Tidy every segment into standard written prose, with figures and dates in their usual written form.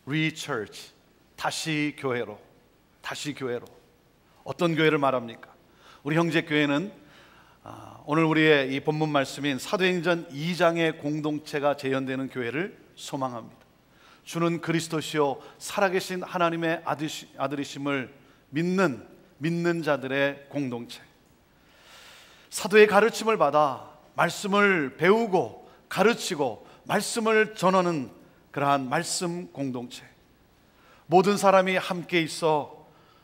re-church, 다시 교회로. 어떤 교회를 말합니까? 우리 형제교회는 오늘 우리의 이 본문 말씀인 사도행전 2장의 공동체가 재현되는 교회를 소망합니다. 주는 그리스도시요 살아계신 하나님의 아들이심을 믿는 자들의 공동체, 사도의 가르침을 받아 말씀을 배우고 가르치고 말씀을 전하는 그러한 말씀 공동체, 모든 사람이 함께 있어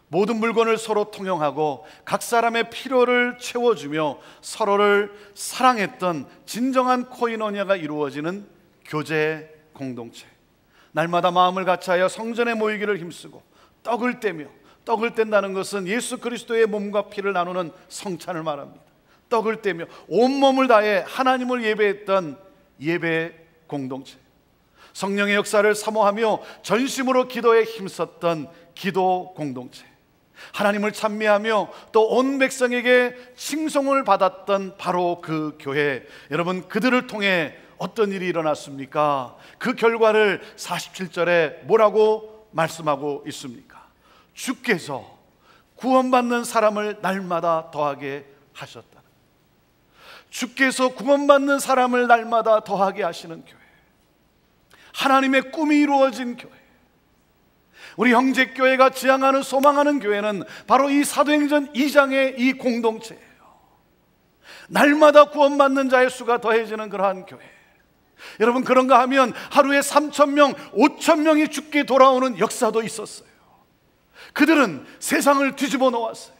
모든 물건을 서로 통용하고 각 사람의 필요를 채워주며 서로를 사랑했던 진정한 코이노니아가 이루어지는 교제 공동체, 날마다 마음을 같이하여 성전에 모이기를 힘쓰고 떡을 뗀다는 것은 예수 그리스도의 몸과 피를 나누는 성찬을 말합니다. 떡을 떼며 온몸을 다해 하나님을 예배했던 예배 공동체, 성령의 역사를 사모하며 전심으로 기도에 힘썼던 기도 공동체, 하나님을 찬미하며 또 온 백성에게 칭송을 받았던 바로 그 교회. 여러분, 그들을 통해 어떤 일이 일어났습니까? 그 결과를 47절에 뭐라고 말씀하고 있습니까? 주께서 구원받는 사람을 날마다 더하게 하셨다. 주께서 구원받는 사람을 날마다 더하게 하시는 교회, 하나님의 꿈이 이루어진 교회, 우리 형제교회가 지향하는 소망하는 교회는 바로 이 사도행전 2장의 이 공동체예요. 날마다 구원받는 자의 수가 더해지는 그러한 교회. 여러분, 그런가 하면 하루에 3,000명, 5,000명이 죽게 돌아오는 역사도 있었어요. 그들은 세상을 뒤집어 놓았어요.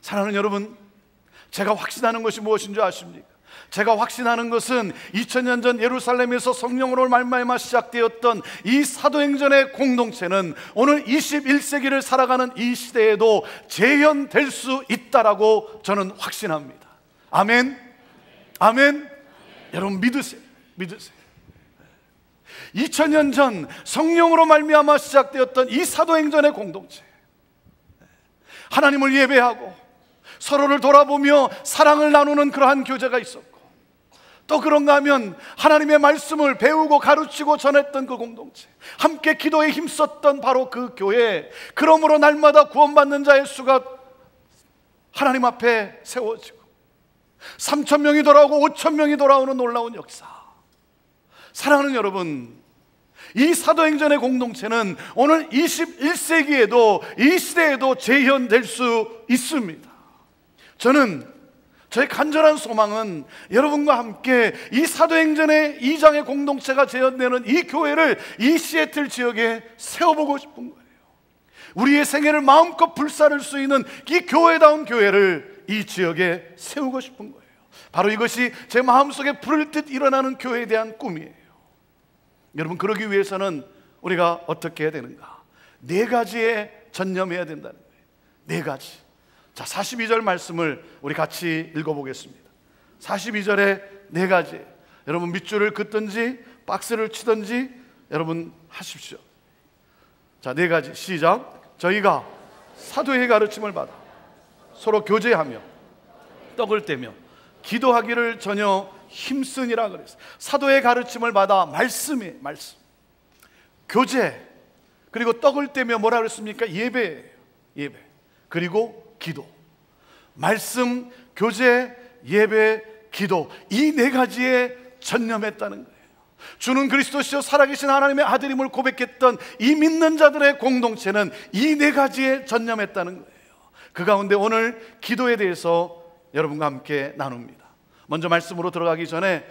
사랑하는 여러분, 제가 확신하는 것이 무엇인 줄 아십니까? 제가 확신하는 것은 2000년 전 예루살렘에서 성령으로 말미암아 시작되었던 이 사도행전의 공동체는 오늘 21세기를 살아가는 이 시대에도 재현될 수 있다라고 저는 확신합니다. 아멘. 여러분, 믿으세요. 2000년 전 성령으로 말미암아 시작되었던 이 사도행전의 공동체, 하나님을 예배하고 서로를 돌아보며 사랑을 나누는 그러한 교제가 있었고, 또 그런가 하면 하나님의 말씀을 배우고 가르치고 전했던 그 공동체, 함께 기도에 힘썼던 바로 그 교회, 그러므로 날마다 구원받는 자의 수가 하나님 앞에 세워지고 3,000명이 돌아오고 5,000명이 돌아오는 놀라운 역사. 사랑하는 여러분, 이 사도행전의 공동체는 오늘 21세기에도 이 시대에도 재현될 수 있습니다. 저의 간절한 소망은 여러분과 함께 이 사도행전의 2장의 공동체가 재현되는 이 교회를 이 시애틀 지역에 세워보고 싶은 거예요. 우리의 생애를 마음껏 불사를 수 있는 이 교회다운 교회를 이 지역에 세우고 싶은 거예요. 바로 이것이 제 마음속에 불을 듯 일어나는 교회에 대한 꿈이에요. 여러분, 그러기 위해서는 우리가 어떻게 해야 되는가? 4가지에 전념해야 된다는 거예요. 4가지. 자, 42절 말씀을 우리 같이 읽어보겠습니다. 42절에 4가지. 여러분, 밑줄을 긋든지 박스를 치든지 여러분 하십시오. 자, 4가지. 시작. 저희가 사도의 가르침을 받아 서로 교제하며 떡을 떼며 기도하기를 전혀 힘쓰니라 그랬어요. 사도의 가르침을 받아 말씀, 교제, 그리고 떡을 떼며 뭐라 그랬습니까? 예배예요. 예배, 그리고 기도. 말씀, 교제, 예배, 기도, 이 4가지에 전념했다는 거예요. 주는 그리스도시요 살아계신 하나님의 아들임을 고백했던 이 믿는 자들의 공동체는 이 4가지에 전념했다는 거예요. 그 가운데 오늘 기도에 대해서 여러분과 함께 나눕니다. 먼저 말씀으로 들어가기 전에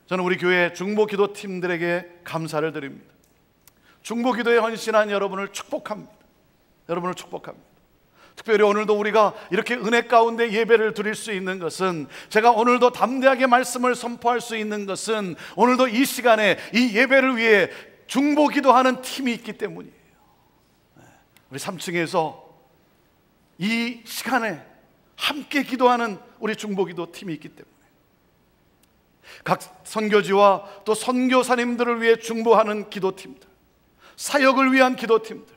저는 우리 교회 중보기도팀들에게 감사를 드립니다. 중보기도에 헌신한 여러분을 축복합니다. 특별히 오늘도 우리가 이렇게 은혜 가운데 예배를 드릴 수 있는 것은, 제가 오늘도 담대하게 말씀을 선포할 수 있는 것은 오늘도 이 시간에 이 예배를 위해 중보기도하는 팀이 있기 때문이에요. 우리 3층에서 이 시간에 함께 기도하는 우리 중보기도 팀이 있기 때문에 각 선교지와 또 선교사님들을 위해 중보하는 기도팀들, 사역을 위한 기도팀들,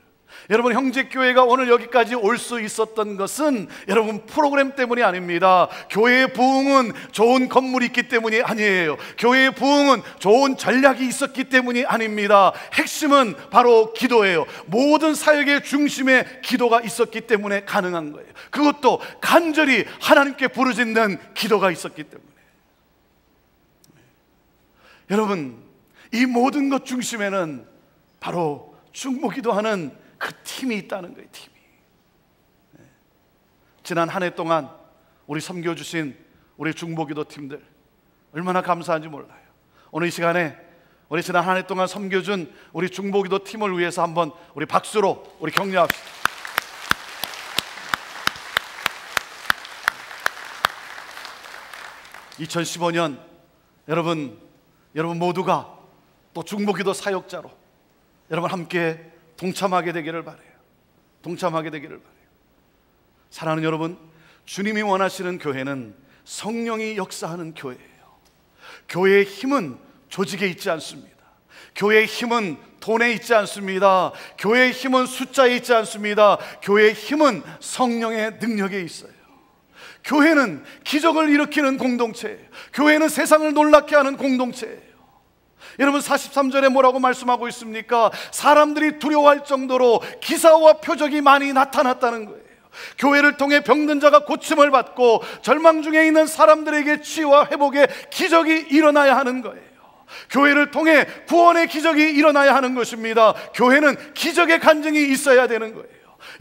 여러분, 형제교회가 오늘 여기까지 올 수 있었던 것은 여러분 프로그램 때문이 아닙니다. 교회의 부흥은 좋은 건물이 있기 때문이 아니에요. 교회의 부흥은 좋은 전략이 있었기 때문이 아닙니다. 핵심은 바로 기도예요. 모든 사역의 중심에 기도가 있었기 때문에 가능한 거예요. 그것도 간절히 하나님께 부르짖는 기도가 있었기 때문에. 여러분, 이 모든 것 중심에는 바로 중보기도하는 그 팀이 있다는 거예요. 팀이. 지난 한 해 동안 우리 섬겨주신 우리 중보기도 팀들 얼마나 감사한지 몰라요. 오늘 이 시간에 우리 지난 한 해 동안 섬겨준 우리 중보기도 팀을 위해서 한번 우리 박수로 우리 격려합시다. (2015년) 여러분 모두가 또 중보기도 사역자로 여러분 함께 동참하게 되기를 바라요. 동참하게 되기를 바라요. 사랑하는 여러분, 주님이 원하시는 교회는 성령이 역사하는 교회예요. 교회의 힘은 조직에 있지 않습니다. 교회의 힘은 돈에 있지 않습니다. 교회의 힘은 숫자에 있지 않습니다. 교회의 힘은 성령의 능력에 있어요. 교회는 기적을 일으키는 공동체예요. 교회는 세상을 놀랍게 하는 공동체예요. 여러분, 43절에 뭐라고 말씀하고 있습니까? 사람들이 두려워할 정도로 기사와 표적이 많이 나타났다는 거예요. 교회를 통해 병든 자가 고침을 받고 절망 중에 있는 사람들에게 치유와 회복의 기적이 일어나야 하는 거예요. 교회를 통해 구원의 기적이 일어나야 하는 것입니다. 교회는 기적의 간증이 있어야 되는 거예요.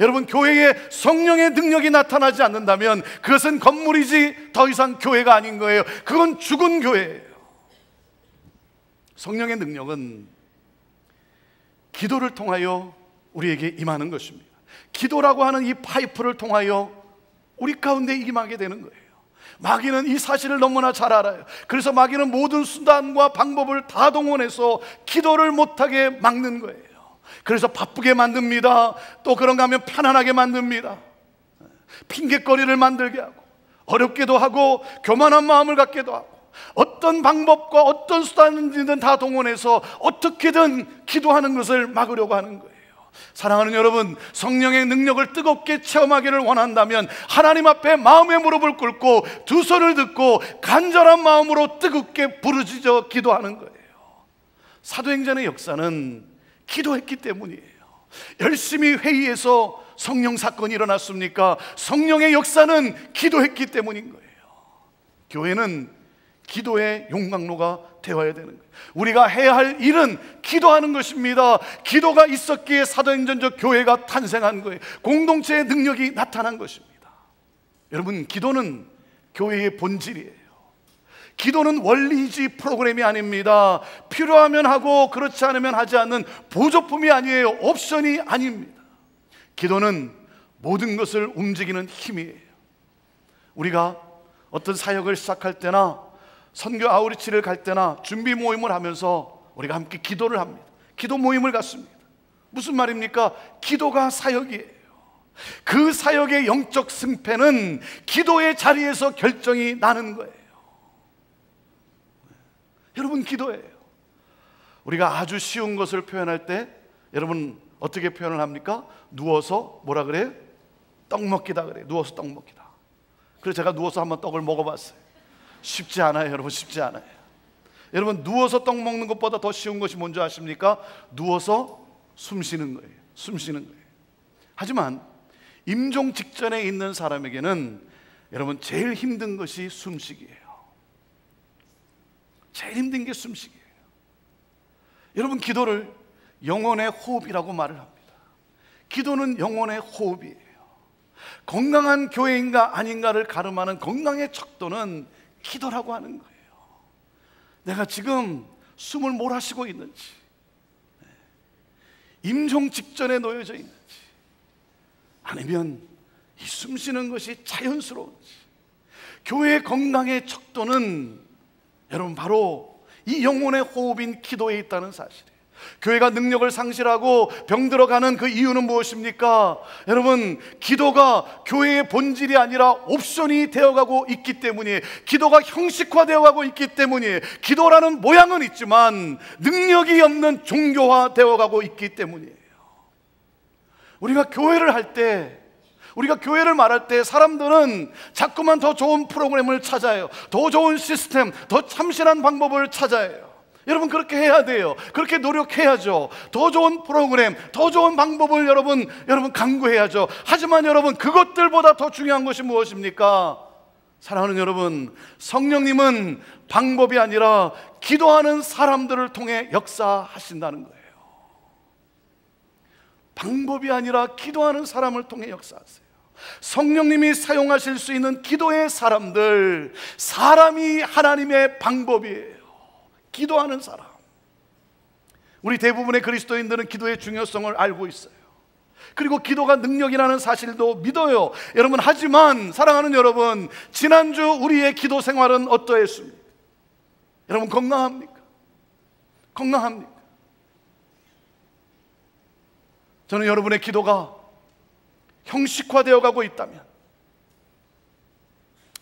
여러분, 교회에 성령의 능력이 나타나지 않는다면 그것은 건물이지 더 이상 교회가 아닌 거예요. 그건 죽은 교회예요. 성령의 능력은 기도를 통하여 우리에게 임하는 것입니다. 기도라고 하는 이 파이프를 통하여 우리 가운데 임하게 되는 거예요. 마귀는 이 사실을 너무나 잘 알아요. 그래서 마귀는 모든 수단과 방법을 다 동원해서 기도를 못하게 막는 거예요. 그래서 바쁘게 만듭니다. 또 그런가 하면 편안하게 만듭니다. 핑계거리를 만들게 하고 어렵게도 하고 교만한 마음을 갖게도 하고 어떤 방법과 어떤 수단인지는 다 동원해서 어떻게든 기도하는 것을 막으려고 하는 거예요. 사랑하는 여러분, 성령의 능력을 뜨겁게 체험하기를 원한다면 하나님 앞에 마음의 무릎을 꿇고 두 손을 듣고 간절한 마음으로 뜨겁게 부르짖어 기도하는 거예요. 사도행전의 역사는 기도했기 때문이에요. 열심히 회의해서 성령 사건이 일어났습니까? 성령의 역사는 기도했기 때문인 거예요. 교회는 기도의 용광로가 되어야 되는 거예요. 우리가 해야 할 일은 기도하는 것입니다. 기도가 있었기에 사도행전적 교회가 탄생한 거예요. 공동체의 능력이 나타난 것입니다. 여러분, 기도는 교회의 본질이에요. 기도는 원리이지 프로그램이 아닙니다. 필요하면 하고 그렇지 않으면 하지 않는 보조품이 아니에요. 옵션이 아닙니다. 기도는 모든 것을 움직이는 힘이에요. 우리가 어떤 사역을 시작할 때나 선교 아우리치를 갈 때나 준비 모임을 하면서 우리가 함께 기도를 합니다. 기도 모임을 갖습니다. 무슨 말입니까? 기도가 사역이에요. 그 사역의 영적 승패는 기도의 자리에서 결정이 나는 거예요. 여러분, 기도예요. 우리가 아주 쉬운 것을 표현할 때 여러분 어떻게 표현을 합니까? 누워서 뭐라 그래요? 떡 먹기다 그래요. 누워서 떡 먹기다. 그래서 제가 누워서 한번 떡을 먹어봤어요. 쉽지 않아요, 여러분. 쉽지 않아요. 여러분, 누워서 떡 먹는 것보다 더 쉬운 것이 뭔지 아십니까? 누워서 숨 쉬는 거예요. 숨 쉬는 거예요. 하지만 임종 직전에 있는 사람에게는 여러분 제일 힘든 것이 숨쉬기예요. 제일 힘든 게 숨쉬기예요. 여러분, 기도를 영혼의 호흡이라고 말을 합니다. 기도는 영혼의 호흡이에요. 건강한 교회인가 아닌가를 가름하는 건강의 척도는 기도라고 하는 거예요. 내가 지금 숨을 몰아쉬고 있는지, 임종 직전에 놓여져 있는지, 아니면 이 숨쉬는 것이 자연스러운지. 교회의 건강의 척도는 여러분 바로 이 영혼의 호흡인 기도에 있다는 사실이에요. 교회가 능력을 상실하고 병들어가는 그 이유는 무엇입니까? 여러분, 기도가 교회의 본질이 아니라 옵션이 되어가고 있기 때문이에요. 기도가 형식화되어가고 있기 때문이에요. 기도라는 모양은 있지만 능력이 없는 종교화 되어가고 있기 때문이에요. 우리가 교회를 할 때, 우리가 교회를 말할 때 사람들은 자꾸만 더 좋은 프로그램을 찾아요. 더 좋은 시스템, 더 참신한 방법을 찾아요. 여러분, 그렇게 해야 돼요. 그렇게 노력해야죠. 더 좋은 프로그램, 더 좋은 방법을 여러분 강구해야죠. 하지만 여러분, 그것들보다 더 중요한 것이 무엇입니까? 사랑하는 여러분, 성령님은 방법이 아니라 기도하는 사람들을 통해 역사하신다는 거예요. 방법이 아니라 기도하는 사람을 통해 역사하세요. 성령님이 사용하실 수 있는 기도의 사람들, 사람이 하나님의 방법이에요. 기도하는 사람. 우리 대부분의 그리스도인들은 기도의 중요성을 알고 있어요. 그리고 기도가 능력이라는 사실도 믿어요. 여러분, 하지만 사랑하는 여러분, 지난주 우리의 기도 생활은 어떠했습니까? 여러분, 건강합니까? 건강합니까? 저는 여러분의 기도가 형식화되어 가고 있다면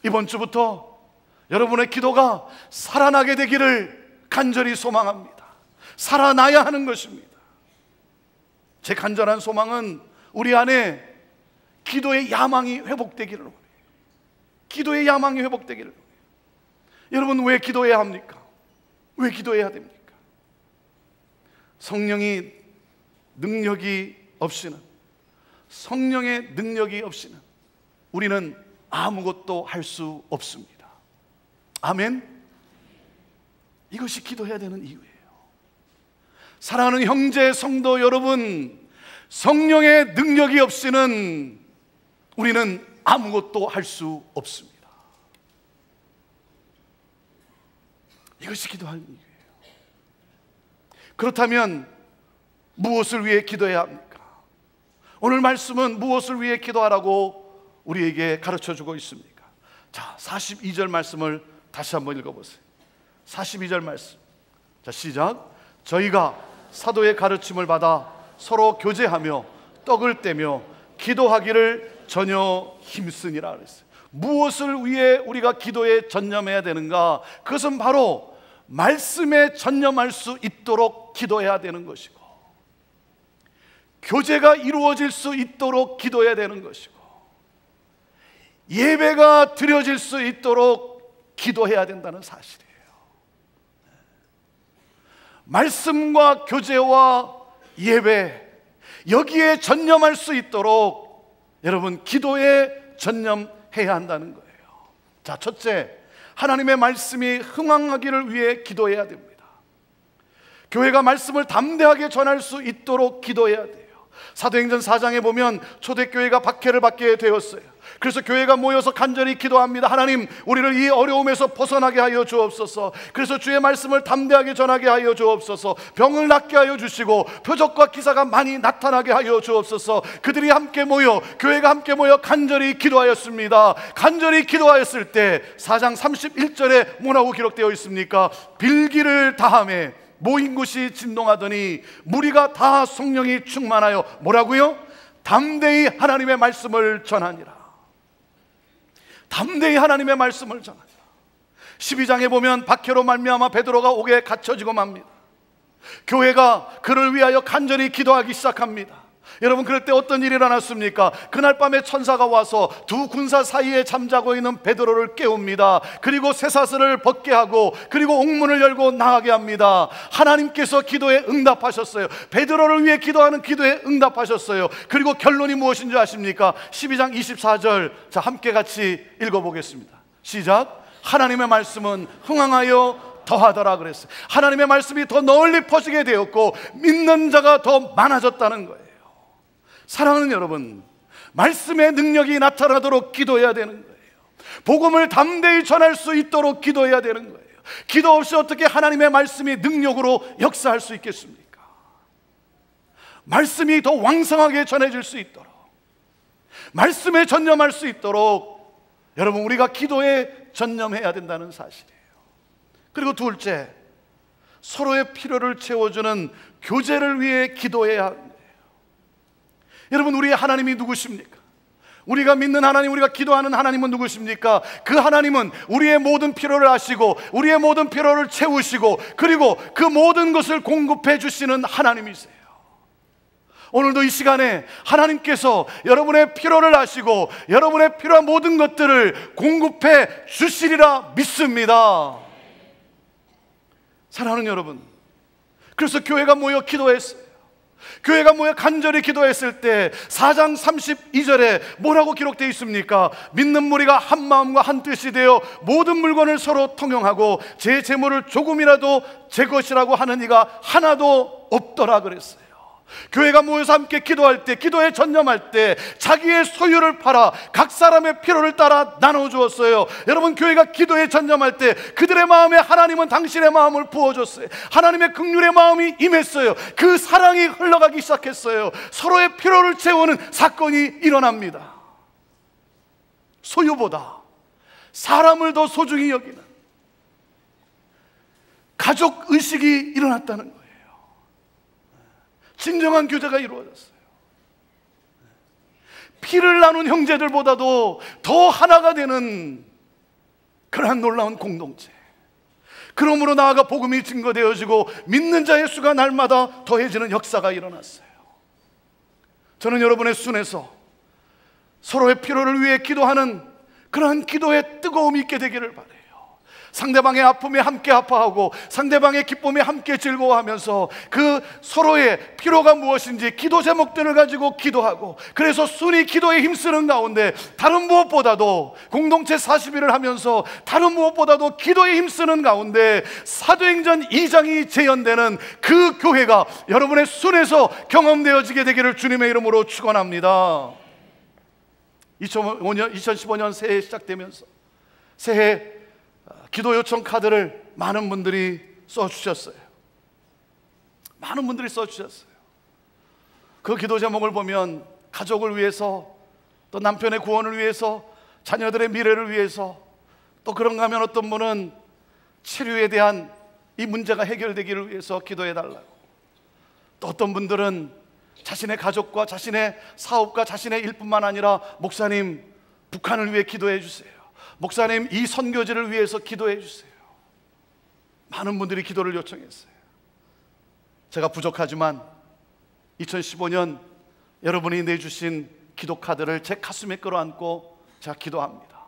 이번 주부터 여러분의 기도가 살아나게 되기를 간절히 소망합니다. 살아나야 하는 것입니다. 제 간절한 소망은 우리 안에 기도의 야망이 회복되기를 원해요. 기도의 야망이 회복되기를 원해요. 여러분, 왜 기도해야 합니까? 왜 기도해야 됩니까? 성령의 능력이 없이는 우리는 아무것도 할 수 없습니다. 아멘. 이것이 기도해야 되는 이유예요. 사랑하는 형제 성도 여러분, 성령의 능력이 없이는 우리는 아무것도 할 수 없습니다. 이것이 기도할 이유예요. 그렇다면 무엇을 위해 기도해야 합니까? 오늘 말씀은 무엇을 위해 기도하라고 우리에게 가르쳐주고 있습니까? 자, 42절 말씀을 다시 한번 읽어보세요. 42절 말씀. 자, 시작. 저희가 사도의 가르침을 받아 서로 교제하며 떡을 떼며 기도하기를 전혀 힘쓰니라 그랬어요. 무엇을 위해 우리가 기도에 전념해야 되는가? 그것은 바로 말씀에 전념할 수 있도록 기도해야 되는 것이고, 교제가 이루어질 수 있도록 기도해야 되는 것이고, 예배가 드려질 수 있도록 기도해야 된다는 사실이에요. 말씀과 교제와 예배, 여기에 전념할 수 있도록 여러분, 기도에 전념해야 한다는 거예요. 자, 첫째, 하나님의 말씀이 흥황하기를 위해 기도해야 됩니다. 교회가 말씀을 담대하게 전할 수 있도록 기도해야 돼요. 사도행전 4장에 보면 초대교회가 박해를 받게 되었어요. 그래서 교회가 모여서 간절히 기도합니다. 하나님, 우리를 이 어려움에서 벗어나게 하여 주옵소서. 그래서 주의 말씀을 담대하게 전하게 하여 주옵소서. 병을 낫게 하여 주시고 표적과 기사가 많이 나타나게 하여 주옵소서. 그들이 함께 모여, 교회가 함께 모여 간절히 기도하였습니다. 간절히 기도하였을 때 4장 31절에 뭐라고 기록되어 있습니까? 빌기를 다하매 모인 곳이 진동하더니 무리가 다 성령이 충만하여 뭐라고요? 담대히 하나님의 말씀을 전하니라. 담대히 하나님의 말씀을 전하니라. 12장에 보면 박해로 말미암아 베드로가 옥에 갇혀지고 맙니다. 교회가 그를 위하여 간절히 기도하기 시작합니다. 여러분, 그럴 때 어떤 일이 일어났습니까? 그날 밤에 천사가 와서 두 군사 사이에 잠자고 있는 베드로를 깨웁니다. 그리고 쇠사슬을 벗게 하고, 그리고 옥문을 열고 나가게 합니다. 하나님께서 기도에 응답하셨어요. 베드로를 위해 기도하는 기도에 응답하셨어요. 그리고 결론이 무엇인지 아십니까? 12장 24절, 자, 함께 같이 읽어보겠습니다. 시작. 하나님의 말씀은 흥황하여 더하더라 그랬어요. 하나님의 말씀이 더 널리 퍼지게 되었고 믿는 자가 더 많아졌다는 거예요. 사랑하는 여러분, 말씀의 능력이 나타나도록 기도해야 되는 거예요. 복음을 담대히 전할 수 있도록 기도해야 되는 거예요. 기도 없이 어떻게 하나님의 말씀이 능력으로 역사할 수 있겠습니까? 말씀이 더 왕성하게 전해질 수 있도록, 말씀에 전념할 수 있도록 여러분, 우리가 기도에 전념해야 된다는 사실이에요. 그리고 둘째, 서로의 필요를 채워주는 교제를 위해 기도해야 합니다. 여러분, 우리의 하나님이 누구십니까? 우리가 믿는 하나님, 우리가 기도하는 하나님은 누구십니까? 그 하나님은 우리의 모든 필요를 아시고 우리의 모든 필요를 채우시고 그리고 그 모든 것을 공급해 주시는 하나님이세요. 오늘도 이 시간에 하나님께서 여러분의 필요를 아시고 여러분의 필요한 모든 것들을 공급해 주시리라 믿습니다. 사랑하는 여러분, 그래서 교회가 모여 기도했어요. 교회가 모여 간절히 기도했을 때 4장 32절에 뭐라고 기록되어 있습니까? 믿는 무리가 한 마음과 한 뜻이 되어 모든 물건을 서로 통용하고 제 재물을 조금이라도 제 것이라고 하는 이가 하나도 없더라 그랬어요. 교회가 모여서 함께 기도할 때, 기도에 전념할 때 자기의 소유를 팔아 각 사람의 필요를 따라 나눠주었어요. 여러분, 교회가 기도에 전념할 때 그들의 마음에 하나님은 당신의 마음을 부어줬어요. 하나님의 긍휼의 마음이 임했어요. 그 사랑이 흘러가기 시작했어요. 서로의 필요를 채우는 사건이 일어납니다. 소유보다 사람을 더 소중히 여기는 가족 의식이 일어났다는 거예요. 진정한 교제가 이루어졌어요. 피를 나눈 형제들보다도 더 하나가 되는 그러한 놀라운 공동체. 그러므로 나아가 복음이 증거되어지고 믿는 자의 수가 날마다 더해지는 역사가 일어났어요. 저는 여러분의 순에서 서로의 필요를 위해 기도하는 그러한 기도의 뜨거움이 있게 되기를 바라요. 상대방의 아픔에 함께 아파하고 상대방의 기쁨에 함께 즐거워하면서 그 서로의 필요가 무엇인지 기도 제목들을 가지고 기도하고, 그래서 순히 기도에 힘쓰는 가운데 다른 무엇보다도 공동체 40일을 하면서 다른 무엇보다도 기도에 힘쓰는 가운데 사도행전 2장이 재현되는 그 교회가 여러분의 순에서 경험되어지게 되기를 주님의 이름으로 축원합니다. 2015년 새해 시작되면서 새해 기도 요청 카드를 많은 분들이 써주셨어요. 많은 분들이 써주셨어요. 그 기도 제목을 보면 가족을 위해서, 또 남편의 구원을 위해서, 자녀들의 미래를 위해서, 또 그런가 하면 어떤 분은 치료에 대한 이 문제가 해결되기를 위해서 기도해달라고, 또 어떤 분들은 자신의 가족과 자신의 사업과 자신의 일뿐만 아니라 목사님 북한을 위해 기도해 주세요, 목사님 이 선교지를 위해서 기도해 주세요. 많은 분들이 기도를 요청했어요. 제가 부족하지만 2015년 여러분이 내주신 기도 카드를 제 가슴에 끌어안고 제가 기도합니다.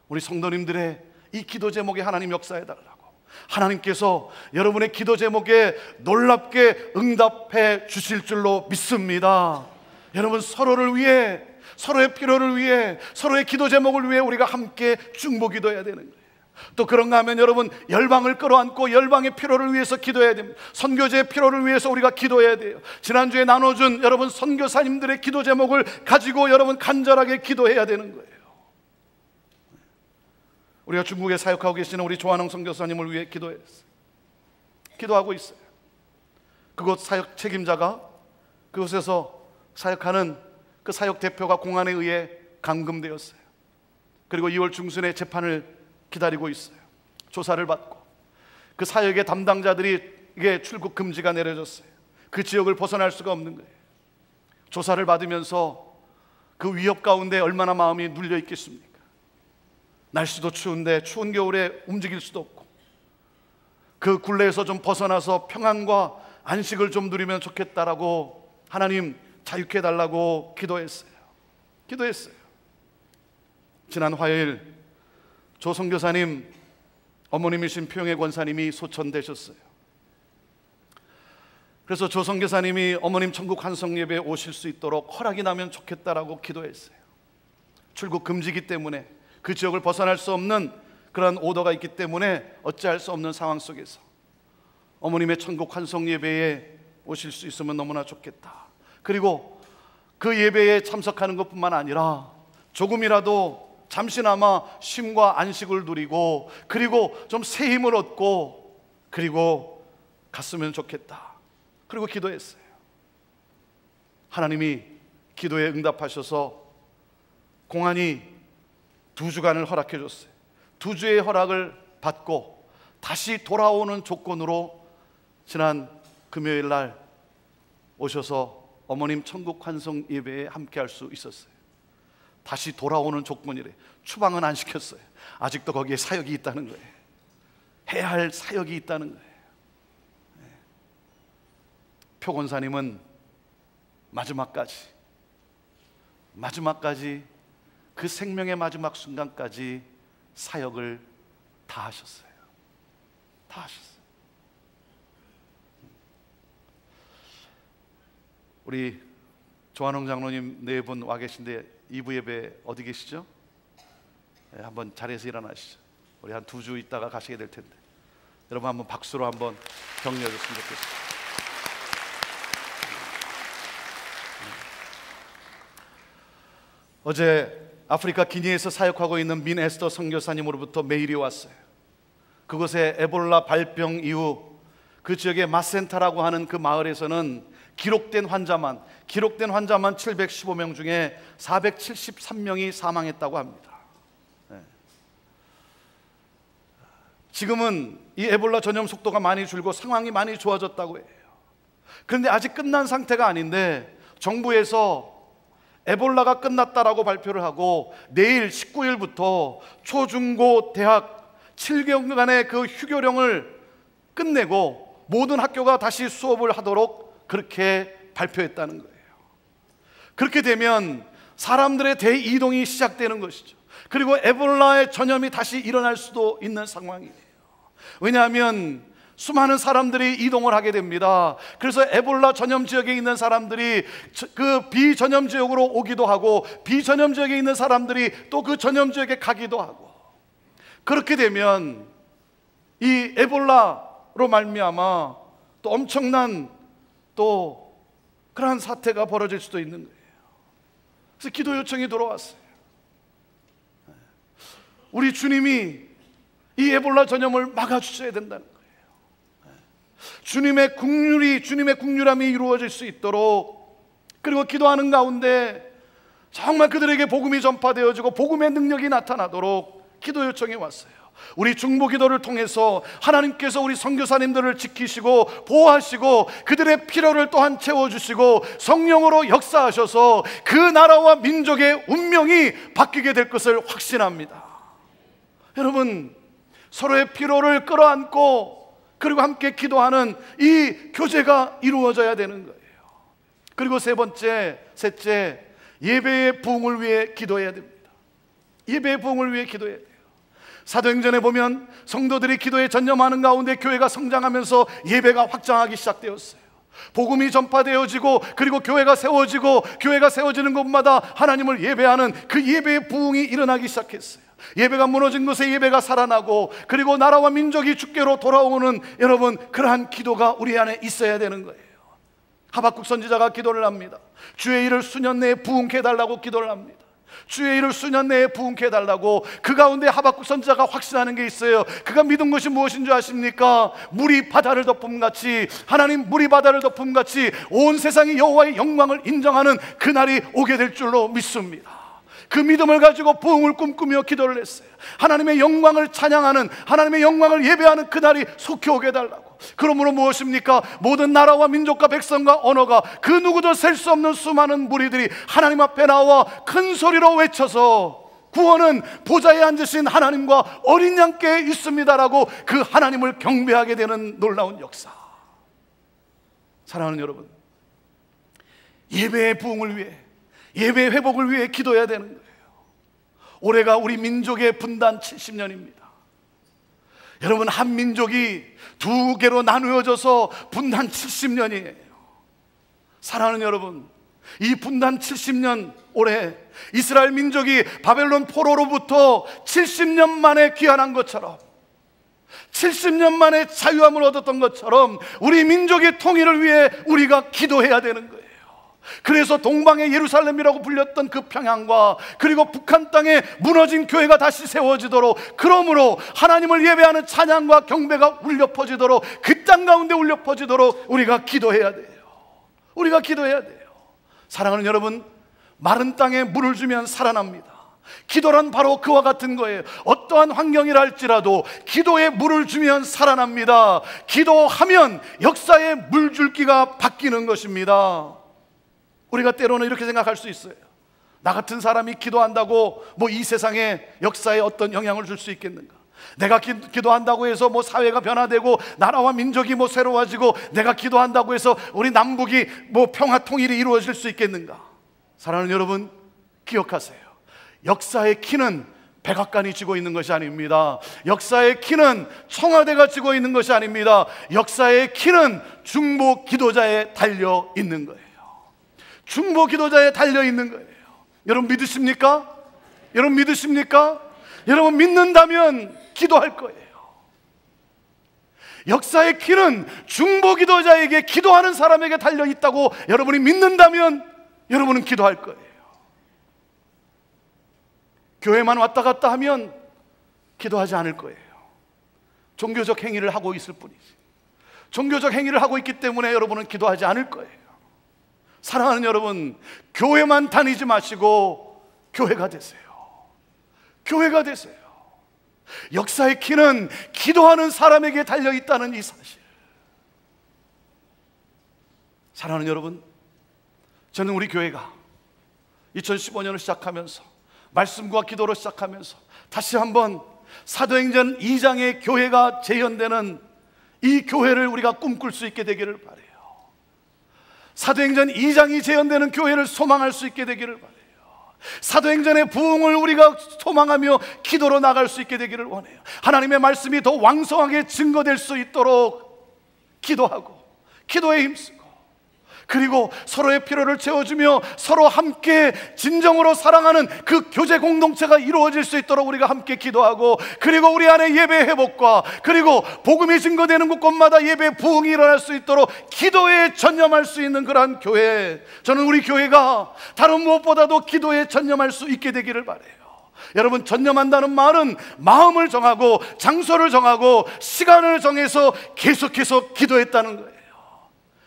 우리 성도님들의 이 기도 제목에 하나님 역사해 달라고, 하나님께서 여러분의 기도 제목에 놀랍게 응답해 주실 줄로 믿습니다. 여러분, 서로를 위해, 서로의 필요를 위해, 서로의 기도 제목을 위해 우리가 함께 중보기도해야 되는 거예요. 또 그런가 하면 여러분, 열방을 끌어안고 열방의 필요를 위해서 기도해야 됩니다. 선교제의 필요를 위해서 우리가 기도해야 돼요. 지난주에 나눠준 여러분 선교사님들의 기도 제목을 가지고 여러분 간절하게 기도해야 되는 거예요. 우리가 중국에 사역하고 계시는 우리 조한홍 선교사님을 위해 기도하고 있어요. 그곳 사역 책임자가 그곳에서 사역하는 그 사역 대표가 공안에 의해 감금되었어요. 그리고 2월 중순에 재판을 기다리고 있어요. 조사를 받고 그 사역의 담당자들이 출국 금지가 내려졌어요. 그 지역을 벗어날 수가 없는 거예요. 조사를 받으면서 그 위협 가운데 얼마나 마음이 눌려 있겠습니까? 날씨도 추운데 추운 겨울에 움직일 수도 없고, 그 굴레에서 좀 벗어나서 평안과 안식을 좀 누리면 좋겠다라고 하나님 자유케 해달라고 기도했어요. 지난 화요일 조 선교사님 어머님이신 표영애 권사님이 소천되셨어요. 그래서 조 선교사님이 어머님 천국 환송 예배에 오실 수 있도록 허락이 나면 좋겠다라고 기도했어요. 출국 금지기 때문에, 그 지역을 벗어날 수 없는 그런 오더가 있기 때문에 어찌할 수 없는 상황 속에서 어머님의 천국 환송 예배에 오실 수 있으면 너무나 좋겠다. 그리고 그 예배에 참석하는 것뿐만 아니라 조금이라도 잠시나마 쉼과 안식을 누리고, 그리고 좀 새 힘을 얻고, 그리고 갔으면 좋겠다. 그리고 기도했어요. 하나님이 기도에 응답하셔서 공안이 2주간을 허락해 줬어요. 2주의 허락을 받고 다시 돌아오는 조건으로 지난 금요일 날 오셔서 어머님 천국 환송 예배에 함께 할 수 있었어요. 다시 돌아오는 조건이래. 추방은 안 시켰어요. 아직도 거기에 사역이 있다는 거예요. 해야 할 사역이 있다는 거예요. 표 권사님은 마지막까지 그 생명의 마지막 순간까지 사역을 다 하셨어요. 다 하셨어요. 우리 조한홍 장로님 네 분 와 계신데 2부 예배 어디 계시죠? 네, 한번 자리에서 일어나시죠. 우리 한 2주 있다가 가시게 될 텐데 여러분 한번 박수로 한번 격려해 줬으면 좋겠습니다. 어제 아프리카 기니에서 사역하고 있는 민 에스더 선교사님으로부터 메일이 왔어요. 그곳에 에볼라 발병 이후 그 지역의 마센타라고 하는 그 마을에서는 기록된 환자만 715명 중에 473명이 사망했다고 합니다. 지금은 이 에볼라 전염 속도가 많이 줄고 상황이 많이 좋아졌다고 해요. 그런데 아직 끝난 상태가 아닌데 정부에서 에볼라가 끝났다라고 발표를 하고 내일 19일부터 초중고 대학 7개월간의 그 휴교령을 끝내고 모든 학교가 다시 수업을 하도록 그렇게 발표했다는 거예요. 그렇게 되면 사람들의 대이동이 시작되는 것이죠. 그리고 에볼라의 전염이 다시 일어날 수도 있는 상황이에요. 왜냐하면 수많은 사람들이 이동을 하게 됩니다. 그래서 에볼라 전염 지역에 있는 사람들이 그 비전염 지역으로 오기도 하고 비전염 지역에 있는 사람들이 또 그 전염 지역에 가기도 하고, 그렇게 되면 이 에볼라로 말미암아 또 엄청난 또 그러한 사태가 벌어질 수도 있는 거예요. 그래서 기도 요청이 들어왔어요. 우리 주님이 이 에볼라 전염을 막아주셔야 된다는 거예요. 주님의 국률함이 이루어질 수 있도록, 그리고 기도하는 가운데 정말 그들에게 복음이 전파되어지고 복음의 능력이 나타나도록 기도 요청이 왔어요. 우리 중보 기도를 통해서 하나님께서 우리 선교사님들을 지키시고 보호하시고 그들의 필요를 또한 채워주시고 성령으로 역사하셔서 그 나라와 민족의 운명이 바뀌게 될 것을 확신합니다. 여러분, 서로의 필요를 끌어안고 그리고 함께 기도하는 이 교제가 이루어져야 되는 거예요. 그리고 셋째, 예배의 부흥을 위해 기도해야 됩니다. 예배의 부흥을 위해 기도해야 돼요. 사도행전에 보면 성도들이 기도에 전념하는 가운데 교회가 성장하면서 예배가 확장하기 시작되었어요. 복음이 전파되어지고 그리고 교회가 세워지는 곳마다 하나님을 예배하는 그 예배의 부흥이 일어나기 시작했어요. 예배가 무너진 곳에 예배가 살아나고 그리고 나라와 민족이 주께로 돌아오는, 여러분, 그러한 기도가 우리 안에 있어야 되는 거예요. 하박국 선지자가 기도를 합니다. 주의 일을 수년 내에 부흥케 해달라고 기도를 합니다. 주의 일을 수년 내에 부흥케 해달라고. 그 가운데 하박국 선지자가 확신하는 게 있어요. 그가 믿은 것이 무엇인 줄 아십니까? 물이 바다를 덮음같이, 하나님 물이 바다를 덮음같이 온 세상이 여호와의 영광을 인정하는 그날이 오게 될 줄로 믿습니다. 그 믿음을 가지고 부흥을 꿈꾸며 기도를 했어요. 하나님의 영광을 찬양하는, 하나님의 영광을 예배하는 그날이 속히 오게 해달라고. 그러므로 무엇입니까? 모든 나라와 민족과 백성과 언어가, 그 누구도 셀 수 없는 수많은 무리들이 하나님 앞에 나와 큰 소리로 외쳐서 구원은 보좌에 앉으신 하나님과 어린 양께 있습니다라고 그 하나님을 경배하게 되는 놀라운 역사. 사랑하는 여러분, 예배의 부흥을 위해, 예배의 회복을 위해 기도해야 되는 거예요. 올해가 우리 민족의 분단 70년입니다. 여러분, 한 민족이 두 개로 나누어져서 분단 70년이에요. 사랑하는 여러분, 이 분단 70년, 올해 이스라엘 민족이 바벨론 포로로부터 70년 만에 귀환한 것처럼, 70년 만에 자유함을 얻었던 것처럼 우리 민족의 통일을 위해 우리가 기도해야 되는 거예요. 그래서 동방의 예루살렘이라고 불렸던 그 평양과 그리고 북한 땅에 무너진 교회가 다시 세워지도록, 그러므로 하나님을 예배하는 찬양과 경배가 울려 퍼지도록, 그 땅 가운데 울려 퍼지도록 우리가 기도해야 돼요. 우리가 기도해야 돼요. 사랑하는 여러분, 마른 땅에 물을 주면 살아납니다. 기도란 바로 그와 같은 거예요. 어떠한 환경이라 할지라도 기도에 물을 주면 살아납니다. 기도하면 역사의 물줄기가 바뀌는 것입니다. 우리가 때로는 이렇게 생각할 수 있어요. 나 같은 사람이 기도한다고 뭐 이 세상에 역사에 어떤 영향을 줄 수 있겠는가? 내가 기도한다고 해서 뭐 사회가 변화되고 나라와 민족이 뭐 새로워지고 내가 기도한다고 해서 우리 남북이 뭐 평화 통일이 이루어질 수 있겠는가? 사랑하는 여러분, 기억하세요. 역사의 키는 백악관이 쥐고 있는 것이 아닙니다. 역사의 키는 청와대가 쥐고 있는 것이 아닙니다. 역사의 키는 중보 기도자에 달려 있는 거예요. 중보 기도자에 달려 있는 거예요. 여러분 믿으십니까? 여러분 믿으십니까? 여러분 믿는다면 기도할 거예요. 역사의 키는 중보 기도자에게, 기도하는 사람에게 달려 있다고 여러분이 믿는다면 여러분은 기도할 거예요. 교회만 왔다 갔다 하면 기도하지 않을 거예요. 종교적 행위를 하고 있을 뿐이지. 종교적 행위를 하고 있기 때문에 여러분은 기도하지 않을 거예요. 사랑하는 여러분, 교회만 다니지 마시고 교회가 되세요. 교회가 되세요. 역사의 키는 기도하는 사람에게 달려있다는 이 사실. 사랑하는 여러분, 저는 우리 교회가 2015년을 시작하면서 말씀과 기도로 시작하면서 다시 한번 사도행전 2장의 교회가 재현되는 이 교회를 우리가 꿈꿀 수 있게 되기를 바라요. 사도행전 2장이 재현되는 교회를 소망할 수 있게 되기를 바라요. 사도행전의 부흥을 우리가 소망하며 기도로 나갈 수 있게 되기를 원해요. 하나님의 말씀이 더 왕성하게 증거될 수 있도록 기도하고 기도에 힘쓰고, 그리고 서로의 필요를 채워주며 서로 함께 진정으로 사랑하는 그 교제 공동체가 이루어질 수 있도록 우리가 함께 기도하고, 그리고 우리 안에 예배 회복과 그리고 복음이 증거되는 곳곳마다 예배 부흥이 일어날 수 있도록 기도에 전념할 수 있는 그러한 교회, 저는 우리 교회가 다른 무엇보다도 기도에 전념할 수 있게 되기를 바라요. 여러분, 전념한다는 말은 마음을 정하고 장소를 정하고 시간을 정해서 계속해서 기도했다는 거예요.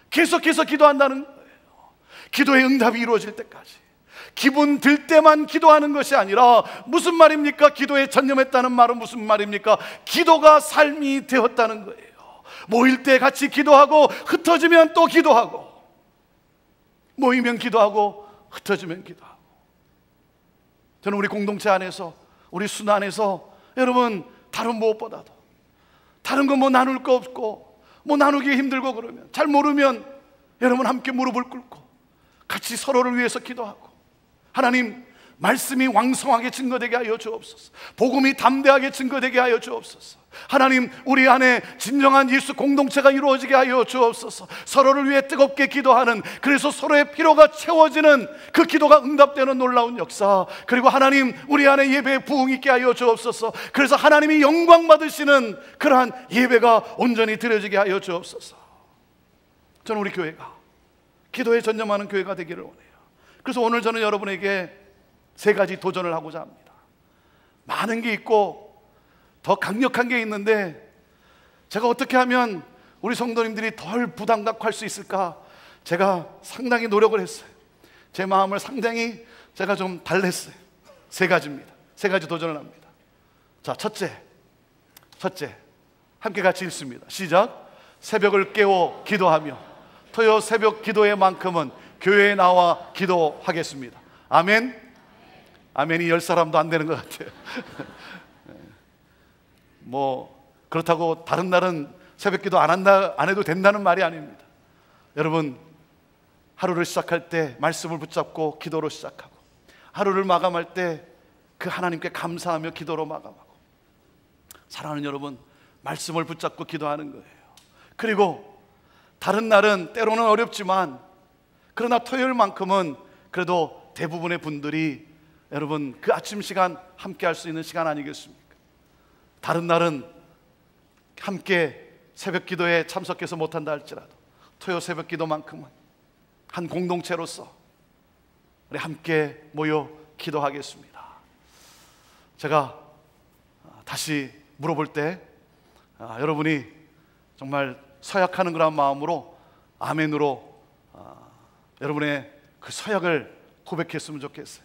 계속해서 기도한다는 거예요. 기도의 응답이 이루어질 때까지, 기분 들 때만 기도하는 것이 아니라, 무슨 말입니까? 기도에 전념했다는 말은 무슨 말입니까? 기도가 삶이 되었다는 거예요. 모일 때 같이 기도하고 흩어지면 또 기도하고, 모이면 기도하고 흩어지면 기도하고. 저는 우리 공동체 안에서, 우리 순 안에서 여러분, 다른 무엇보다도 다른 거 뭐 나눌 거 없고 뭐 나누기 힘들고 그러면, 잘 모르면 여러분 함께 무릎을 꿇고 같이 서로를 위해서 기도하고, 하나님 말씀이 왕성하게 증거되게 하여 주옵소서. 복음이 담대하게 증거되게 하여 주옵소서. 하나님, 우리 안에 진정한 예수 공동체가 이루어지게 하여 주옵소서. 서로를 위해 뜨겁게 기도하는, 그래서 서로의 필요가 채워지는 그 기도가 응답되는 놀라운 역사, 그리고 하나님 우리 안에 예배의 부흥이 있게 하여 주옵소서. 그래서 하나님이 영광 받으시는 그러한 예배가 온전히 드려지게 하여 주옵소서. 저는 우리 교회가 기도에 전념하는 교회가 되기를 원해요. 그래서 오늘 저는 여러분에게 3가지 도전을 하고자 합니다. 많은 게 있고 더 강력한 게 있는데, 제가 어떻게 하면 우리 성도님들이 덜 부담감할 수 있을까, 제가 상당히 노력을 했어요. 제 마음을 상당히 제가 좀 달랬어요. 3가지입니다. 3가지 도전을 합니다. 자, 첫째, 함께 같이 읽습니다. 시작. 새벽을 깨워 기도하며 토요 새벽 기도회만큼은 교회에 나와 기도하겠습니다. 아멘. 아멘이 10사람도 안 되는 것 같아요. 뭐 그렇다고 다른 날은 새벽 기도 안 해도 된다는 말이 아닙니다. 여러분, 하루를 시작할 때 말씀을 붙잡고 기도로 시작하고, 하루를 마감할 때 그 하나님께 감사하며 기도로 마감하고, 사랑하는 여러분, 말씀을 붙잡고 기도하는 거예요. 그리고 다른 날은 때로는 어렵지만, 그러나 토요일만큼은 그래도 대부분의 분들이 여러분 그 아침 시간 함께 할 수 있는 시간 아니겠습니까? 다른 날은 함께 새벽 기도에 참석해서 못한다 할지라도 토요 새벽 기도만큼은 한 공동체로서 우리 함께 모여 기도하겠습니다. 제가 다시 물어볼 때 여러분이 정말 서약하는 그런 마음으로 아멘으로 여러분의 그 서약을 고백했으면 좋겠어요.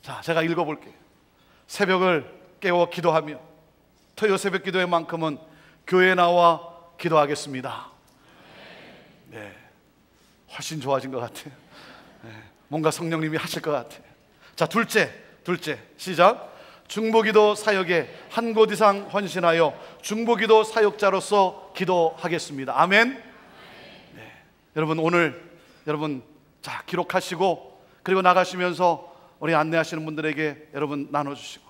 자, 제가 읽어볼게요. 새벽을 깨워 기도하며 토요 새벽 기도회만큼은 교회에 나와 기도하겠습니다. 네, 훨씬 좋아진 것 같아요. 네, 뭔가 성령님이 하실 것 같아요. 자, 둘째, 시작. 중보기도 사역에 한 곳 이상 헌신하여 중보기도 사역자로서 기도하겠습니다. 아멘. 네. 여러분 오늘 여러분 자 기록하시고 그리고 나가시면서 우리 안내하시는 분들에게 여러분 나눠주시고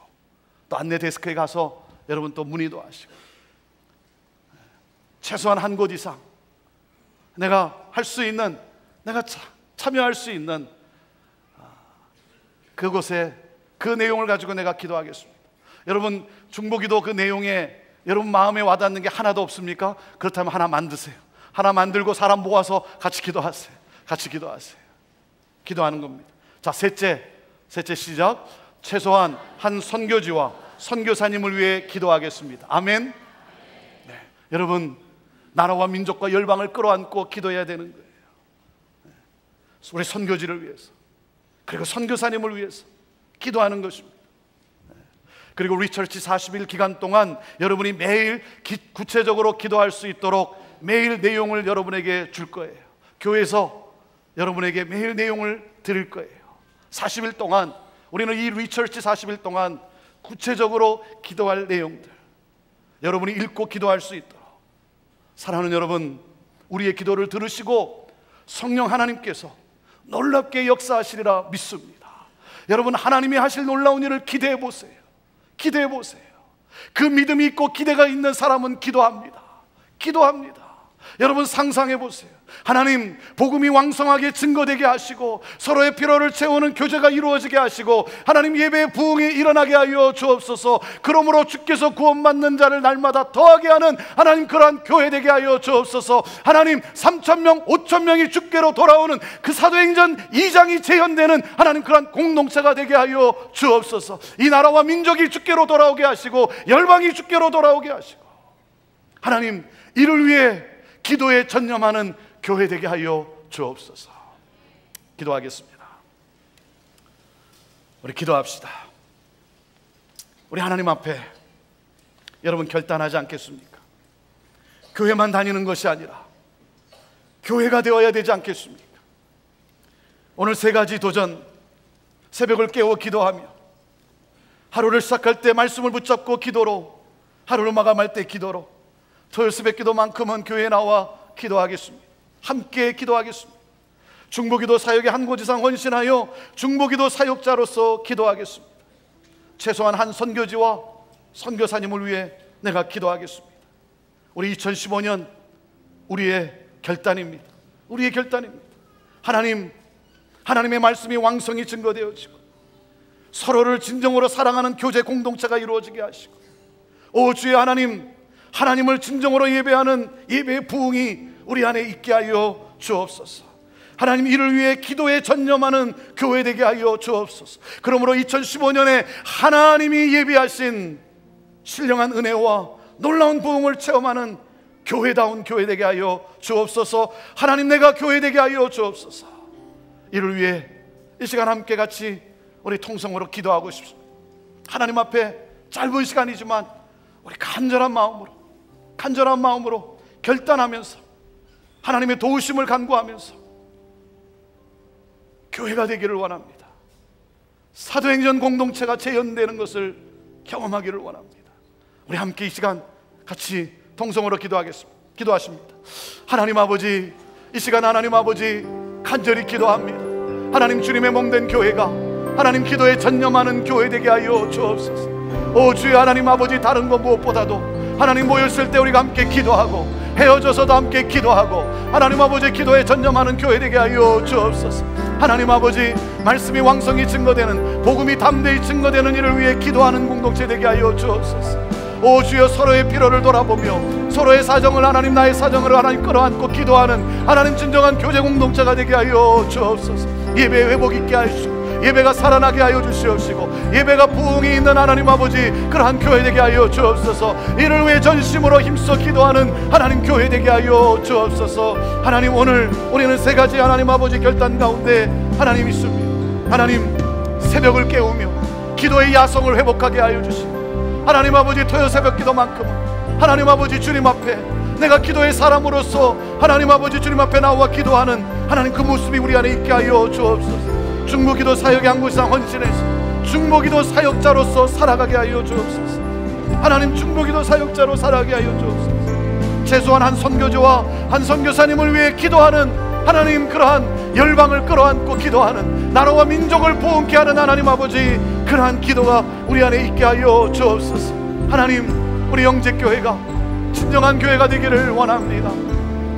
또 안내 데스크에 가서 여러분 또 문의도 하시고 최소한 한 곳 이상 내가 할 수 있는 내가 참여할 수 있는 그곳에 그 내용을 가지고 내가 기도하겠습니다. 여러분 중보기도 그 내용에 여러분 마음에 와닿는 게 하나도 없습니까? 그렇다면 하나 만드세요. 하나 만들고 사람 모아서 같이 기도하세요. 같이 기도하세요. 기도하는 겁니다. 자, 셋째 시작. 최소한 한 선교지와 선교사님을 위해 기도하겠습니다. 아멘. 네. 여러분 나라와 민족과 열방을 끌어안고 기도해야 되는 거예요. 우리 선교지를 위해서 그리고 선교사님을 위해서 기도하는 것입니다. 그리고 리처치 40일 기간 동안 여러분이 매일 구체적으로 기도할 수 있도록 매일 내용을 여러분에게 줄 거예요. 교회에서 여러분에게 매일 내용을 드릴 거예요. 40일 동안 우리는 이 리처치 40일 동안 구체적으로 기도할 내용들 여러분이 읽고 기도할 수 있도록. 사랑하는 여러분, 우리의 기도를 들으시고 성령 하나님께서 놀랍게 역사하시리라 믿습니다. 여러분 하나님이 하실 놀라운 일을 기대해 보세요. 기대해 보세요. 그 믿음이 있고 기대가 있는 사람은 기도합니다. 기도합니다. 여러분 상상해 보세요. 하나님 복음이 왕성하게 증거되게 하시고 서로의 필요를 채우는 교제가 이루어지게 하시고 하나님 예배의 부흥이 일어나게 하여 주옵소서. 그러므로 주께서 구원받는 자를 날마다 더하게 하는 하나님 그러한 교회 되게 하여 주옵소서. 하나님 3,000명 5,000명이 주께로 돌아오는 그 사도행전 2장이 재현되는 하나님 그러한 공동체가 되게 하여 주옵소서. 이 나라와 민족이 주께로 돌아오게 하시고 열방이 주께로 돌아오게 하시고 하나님 이를 위해 기도에 전념하는 교회 되게 하여 주옵소서. 기도하겠습니다. 우리 기도합시다. 우리 하나님 앞에 여러분 결단하지 않겠습니까? 교회만 다니는 것이 아니라 교회가 되어야 되지 않겠습니까? 오늘 세 가지 도전, 새벽을 깨워 기도하며 하루를 시작할 때 말씀을 붙잡고 기도로, 하루를 마감할 때 기도로, 토요일 새벽 기도만큼은 교회에 나와 기도하겠습니다. 함께 기도하겠습니다. 중보기도 사역에 한 곳 이상 헌신하여 중보기도 사역자로서 기도하겠습니다. 최소한 한 선교지와 선교사님을 위해 내가 기도하겠습니다. 우리 2015년 우리의 결단입니다. 우리의 결단입니다. 하나님의 말씀이 왕성히 증거되어지고 서로를 진정으로 사랑하는 교제 공동체가 이루어지게 하시고 오 주의 하나님을 진정으로 예배하는 예배의 부흥이 우리 안에 있게 하여 주옵소서. 하나님 이를 위해 기도에 전념하는 교회 되게 하여 주옵소서. 그러므로 2015년에 하나님이 예비하신 신령한 은혜와 놀라운 부흥을 체험하는 교회다운 교회 되게 하여 주옵소서. 하나님 내가 교회 되게 하여 주옵소서. 이를 위해 이 시간 함께 같이 우리 통성으로 기도하고 싶습니다. 하나님 앞에 짧은 시간이지만 우리 간절한 마음으로 결단하면서 하나님의 도우심을 간구하면서 교회가 되기를 원합니다. 사도행전 공동체가 재현되는 것을 경험하기를 원합니다. 우리 함께 이 시간 같이 통성으로 기도하십니다. 하나님 아버지, 이 시간 하나님 아버지 간절히 기도합니다. 하나님 주님의 몸된 교회가 하나님 기도에 전념하는 교회 되게 하여 주옵소서. 오 주여 하나님 아버지, 다른 것 무엇보다도 하나님 모였을 때 우리가 함께 기도하고 헤어져서도 함께 기도하고 하나님 아버지 기도에 전념하는 교회 되게 하여 주옵소서. 하나님 아버지 말씀이 왕성히 증거되는, 복음이 담대히 증거되는 일을 위해 기도하는 공동체 되게 하여 주옵소서. 오 주여, 서로의 필요를 돌아보며 서로의 사정을 하나님, 나의 사정을 하나님 끌어안고 기도하는 하나님 진정한 교제 공동체가 되게 하여 주옵소서. 예배 회복 있게 하시고 예배가 살아나게 하여 주시옵시고 예배가 부흥이 있는 하나님 아버지 그러한 교회 되게 하여 주옵소서. 이를 위해 전심으로 힘써 기도하는 하나님 교회 되게 하여 주옵소서. 하나님 오늘 우리는 세 가지 하나님 아버지 결단 가운데 하나님 있습니다. 하나님 새벽을 깨우며 기도의 야성을 회복하게 하여 주시고 하나님 아버지 토요 새벽 기도만큼은 하나님 아버지 주님 앞에 내가 기도의 사람으로서 하나님 아버지 주님 앞에 나와 기도하는 하나님 그 모습이 우리 안에 있게 하여 주옵소서. 중보기도 사역에 한 곳 이상 헌신해서 중보기도 사역자로서 살아가게 하여 주옵소서. 하나님, 중보기도 사역자로 살아가게 하여 주옵소서. 최소한 한 선교조와 한 선교사님을 위해 기도하는 하나님, 그러한 열방을 끌어안고 기도하는, 나라와 민족을 부흥케 하는 하나님 아버지, 그러한 기도가 우리 안에 있게 하여 주옵소서. 하나님, 우리 영재교회가 진정한 교회가 되기를 원합니다.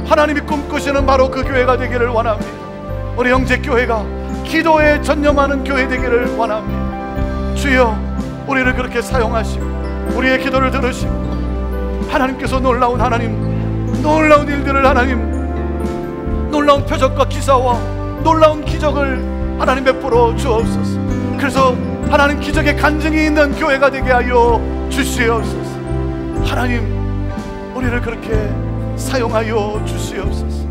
하나님이 꿈꾸시는 바로 그 교회가 되기를 원합니다. 우리 영재교회가 기도에 전념하는 교회 되기를 원합니다. 주여, 우리를 그렇게 사용하시고 우리의 기도를 들으시고 하나님께서 놀라운 놀라운 일들을, 하나님 놀라운 표적과 기사와 놀라운 기적을 하나님 베풀어 주옵소서. 그래서 하나님, 기적의 간증이 있는 교회가 되게 하여 주시옵소서. 하나님, 우리를 그렇게 사용하여 주시옵소서.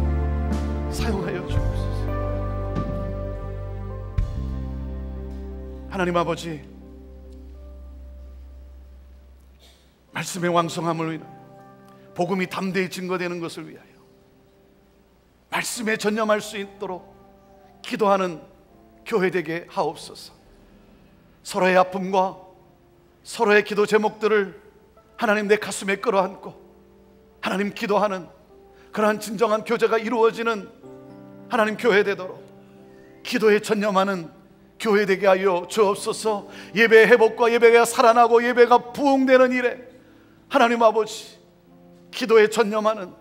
사용하여 주옵소서. 하나님 아버지, 말씀의 왕성함을 위하여, 복음이 담대히 증거되는 것을 위하여 말씀에 전념할 수 있도록 기도하는 교회 되게 하옵소서. 서로의 아픔과 서로의 기도 제목들을 하나님 내 가슴에 끌어안고 하나님 기도하는 그러한 진정한 교제가 이루어지는 하나님 교회 되도록 기도에 전념하는 교회 되게 하여 주옵소서. 예배의 회복과 예배가 살아나고 예배가 부흥되는 일에 하나님 아버지, 기도에 전념하는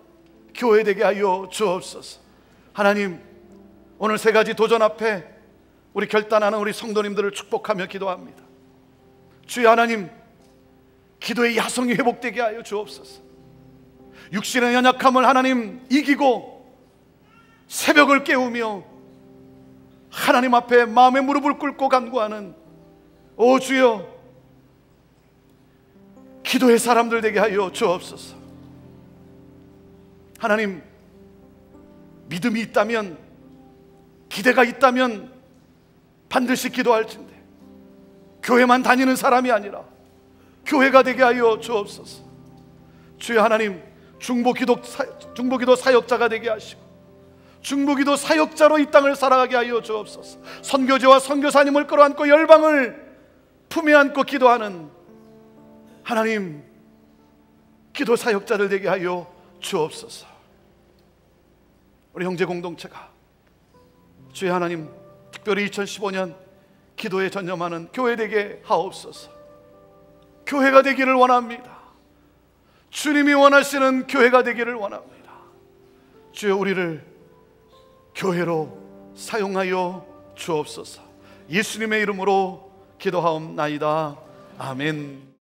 교회 되게 하여 주옵소서. 하나님, 오늘 세 가지 도전 앞에 우리 결단하는 우리 성도님들을 축복하며 기도합니다. 주여 하나님, 기도의 야성이 회복되게 하여 주옵소서. 육신의 연약함을 하나님 이기고 새벽을 깨우며 하나님 앞에 마음의 무릎을 꿇고 간구하는, 오 주여, 기도의 사람들 되게 하여 주옵소서. 하나님, 믿음이 있다면, 기대가 있다면 반드시 기도할진대 교회만 다니는 사람이 아니라 교회가 되게 하여 주옵소서. 주여 하나님, 중보기도 사역자가 되게 하시고 중보기도 사역자로 이 땅을 살아가게 하여 주옵소서. 선교제와 선교사님을 끌어안고 열방을 품에 안고 기도하는 하나님, 기도 사역자들 되게 하여 주옵소서. 우리 형제 공동체가 주의 하나님, 특별히 2015년 기도에 전념하는 교회 되게 하옵소서. 교회가 되기를 원합니다. 주님이 원하시는 교회가 되기를 원합니다. 주여, 우리를 교회로 사용하여 주옵소서. 예수님의 이름으로 기도하옵나이다. 아멘.